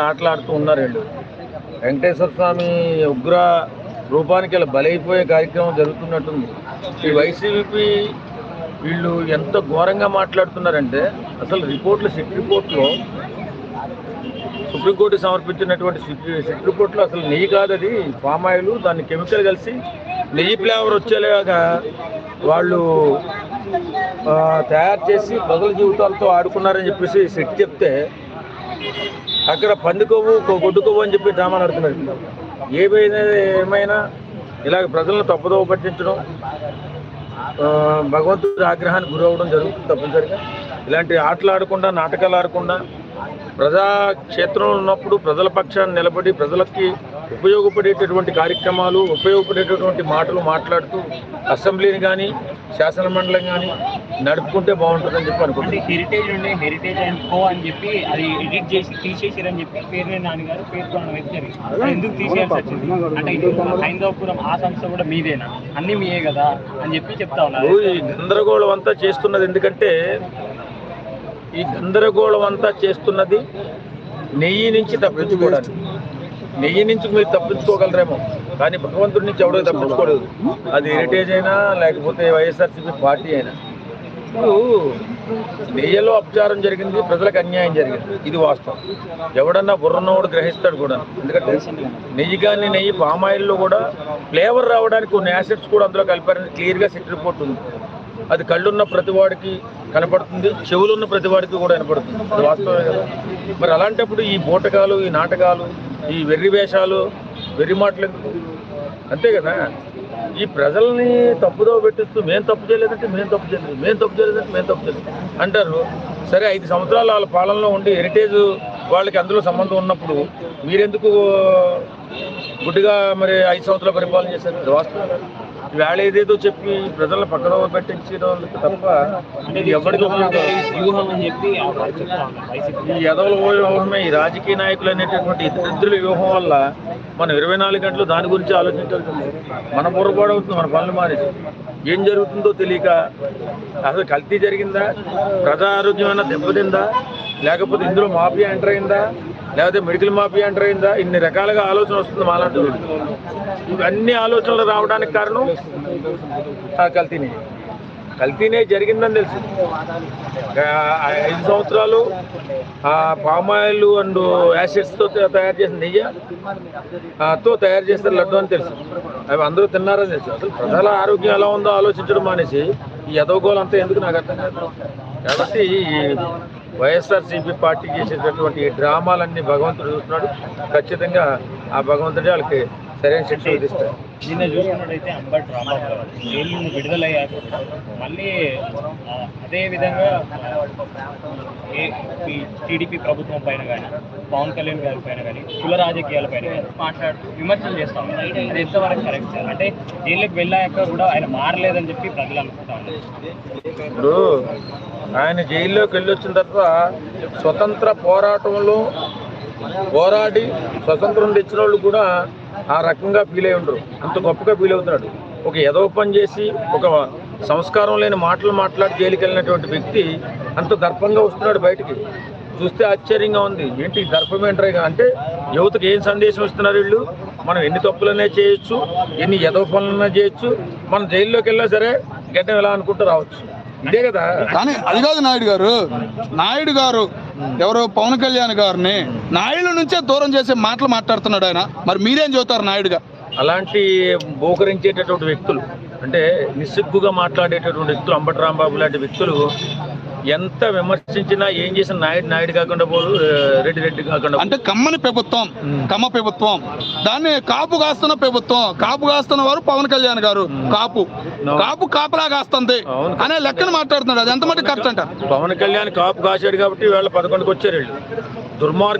ఆటలాడుతూ ఉన్నారు వీళ్ళు. వెంకటేశ్వర స్వామి ఉగ్ర రూపానికి ఇలా బలైపోయే కార్యక్రమం జరుగుతున్నట్టుంది. ఈ వైసీపీ వీళ్ళు ఎంత ఘోరంగా మాట్లాడుతున్నారంటే, అసలు సిట్ రిపోర్ట్లో సుప్రీంకోర్టు సమర్పించినటువంటి సిట్ రిపోర్ట్లో అసలు నెయ్యి కాదు, అది పామ్ ఆయిల్, దాన్ని కెమికల్ కలిసి నెయ్యి ఫ్లేవర్ వచ్చేలాగా వాళ్ళు తయారు చేసి ప్రజల జీవితాలతో ఆడుకున్నారని చెప్పేసి సిట్ చెప్తే, అక్కడ పంది కొవ్వు గొడ్డు కొవ్వు అని చెప్పి డ్రామాలు ఆడుతున్నారు. ఏమైనా ఇలాగ ప్రజలను తప్పుదోవ పట్టించడం, భగవంతుడి ఆగ్రహానికి గురవడం జరుగుతుంది తప్పనిసరిగా. ఇలాంటి ఆటలు ఆడకుండా, నాటకాలు ఆడకుండా, ప్రజాక్షేత్రంలో ఉన్నప్పుడు ప్రజల పక్షాన్ని నిలబడి ప్రజలకి ఉపయోగపడేటటువంటి కార్యక్రమాలు, ఉపయోగపడేటటువంటి మాటలు మాట్లాడుతూ అసెంబ్లీని కానీ శాసన మండలిని కానీ నడుపుకుంటే బాగుంటుందని చెప్పి అనుకుంటున్నాను. హెరిటేజ్ ఉండే హెరిటేజ్ అండ్ కో అని చెప్పి అది ఎడిట్ చేసి తీసేసారని చెప్పి పేరుని నాన్నగారు పేర్కొనడం జరిగింది. ఎందుకు తీసేయాల్సి వచ్చింది అంటే, హైందవపురం ఆ సంస్థ కూడా మీదేనా, అన్నీ మీయే కదా అని చెప్పి చెప్తా ఉన్నారు. ఈ గందరగోళం అంతా చేస్తున్నది ఎందుకంటే, ఈ గందరగోళం అంతా చేస్తున్నది నెయ్యి నుంచి తప్పించుకోవడానికి. నెయ్యి నుంచి మీరు తప్పించుకోగలరేమో, కానీ భగవంతుడి నుంచి ఎవడో తప్పించుకోలేదు. అది హెరిటేజ్ అయినా లేకపోతే వైఎస్ఆర్సీపీ పార్టీ అయినా. ఇప్పుడు నెయ్యిలో అపచారం జరిగింది, ప్రజలకు అన్యాయం జరిగింది, ఇది వాస్తవం. ఎవడన్నా బుర్రన్నోడు గ్రహిస్తాడు కూడా. ఎందుకంటే నెయ్యి పామాయిల్లో కూడా ఫ్లేవర్ రావడానికి కొన్ని యాసిడ్స్ కూడా అందులో కలిపారని క్లియర్గా సిట్ రిపోర్ట్ ఉంది. అది కళ్ళున్న ప్రతివాడికి కనపడుతుంది, చెవులున్న ప్రతివాడికి కూడా కనపడుతుంది. అది వాస్తవమే కదా. మరి అలాంటప్పుడు ఈ బూటకాలు, ఈ నాటకాలు, ఈ వెర్రి వేషాలు, వెర్రి మాటలు అంతే కదా. ఈ ప్రజల్ని తప్పుదో పెట్టిస్తూ మేము తప్పు చేయలేదంటే మేము తప్పు చేయలేదు అంటారు. సరే, 5 సంవత్సరాలు వాళ్ళ పాలనలో ఉండి హెరిటేజ్ వాళ్ళకి అందులో సంబంధం ఉన్నప్పుడు మీరెందుకు గుడ్డిగా మరి 5 సంవత్సరాల పరిపాలన చేశారు? అది వాస్తవం. వేళ ఏదేదో చెప్పి ప్రజలను పక్కన పెట్టించడం తప్ప ఎవరికి వ్యూహం అని చెప్పి ఈ ఎదవల వ్యూహమే. ఈ రాజకీయ నాయకులు అనేటటువంటి ఇద్దరు వ్యూహం వల్ల మనం 24 గంటలు దాని గురించి ఆలోచించాల్సి ఉంది. మన పొరపాటు అవుతుంది, మన పనులు మానేసి. ఏం జరుగుతుందో తెలియక అసలు కల్తీ జరిగిందా, ప్రజా ఆరోగ్యం ఏమైనా దెబ్బతిందా, లేకపోతే ఇందులో మాఫియా ఎంటర్ అయిందా, లేకపోతే మెడికల్ మాఫియా ఎంటర్ అయిందా, ఇన్ని రకాలుగా ఆలోచన వస్తుంది మాలాంటి. ఇవన్నీ ఆలోచనలు రావడానికి కారణం ఆ కల్తీనే జరిగిందని తెలుసు. 5 సంవత్సరాలు ఆ పామాయిల్ అండ్ యాసిడ్స్తో తయారు చేసిన నెయ్యితో తయారు చేసిన లడ్డు అని తెలుసు. అవి అందరూ తిన్నారని తెలుసు. అసలు ప్రజల ఆరోగ్యం ఎలా ఉందో ఆలోచించడం మానేసి ఈ ఎదవగోలంతా ఎందుకు నాకు అర్థం కాదు. కాబట్టి వైఎస్ఆర్సీపీ పార్టీ చేసేటటువంటి డ్రామాలన్నీ భగవంతుడు చూస్తున్నాడు. ఖచ్చితంగా ఆ భగవంతుడే వాళ్ళకి సరైన శిక్ష విధిస్తారు. నిన్న చూసుకున్నట్టయితే అంబటి రాంబాబు గారు జైలు నుండి విడుదలయ్యాక మళ్ళీ అదే విధంగా టీడీపీ ప్రభుత్వం పైన కానీ, పవన్ కళ్యాణ్ గారి పైన కానీ, కుల రాజకీయాల పైన కానీ మాట్లాడుతూ విమర్శలు చేస్తూ ఉన్నారు. అది ఎంతవరకు కరెక్ట్? అంటే జైలుకి వెళ్ళాక కూడా ఆయన మారలేదని చెప్పి ప్రజలు అనుకుంటా ఉన్నారు. ఇప్పుడు ఆయన జైల్లోకి వెళ్ళొచ్చిన తర్వాత స్వతంత్ర పోరాటంలో పోరాడి స్వతంత్రం తెచ్చిన వాళ్ళు కూడా ఆ రకంగా ఫీల్ అయి ఉండరు. అంత గొప్పగా ఫీల్ అవుతున్నాడు. ఒక ఎదవ పని చేసి ఒక సంస్కారం లేని మాటలు మాట్లాడి జైలుకి వెళ్ళినటువంటి వ్యక్తి అంత దర్పంగా వస్తున్నాడు బయటికి. చూస్తే ఆశ్చర్యంగా ఉంది. ఏంటి దర్పం ఏంటరా అంటే, యువతకు ఏం సందేశం ఇస్తున్నారు వీళ్ళు? మనం ఎన్ని తప్పులనే చేయొచ్చు, ఎన్ని ఎదవ పనులన్నా చేయొచ్చు, మనం జైల్లోకి వెళ్ళినా సరే గడ్డం ఎలా అనుకుంటూ రావచ్చు. ఇదే కదా. కానీ అది కాదు నాయుడు గారు ఎవరు పవన్ కళ్యాణ్ గారిని నాయుడు నుంచే దూరం చేసే మాటలు మాట్లాడుతున్నాడు ఆయన. మరి మీరేం చెబుతారు నాయుడుగా? అలాంటి బోకరించేటటువంటి వ్యక్తులు, అంటే నిస్సిగ్గుగా మాట్లాడేటటువంటి వ్యక్తులు, అంబటి రాంబాబు లాంటి వ్యక్తులు ఎంత విమర్శించినా ఏం చేసిన నాయుడు కాకుండా పోదు, రెడ్డి కాకుండా. అంటే కమ్మ ప్రభుత్వం దాన్ని కాపు కాస్తున్న ప్రభుత్వం. కాపు కాస్తున్న వారు పవన్ కళ్యాణ్ గారు. కాపులా కాస్తుంది అనే లెక్కన మాట్లాడుతున్నాడు. అది ఎంతమంది కరెక్ట్ అంట? పవన్ కళ్యాణ్ కాపు కాశాడు కాబట్టి వీళ్ళ 11కి వచ్చారు వీళ్ళు. దుర్మార్గం.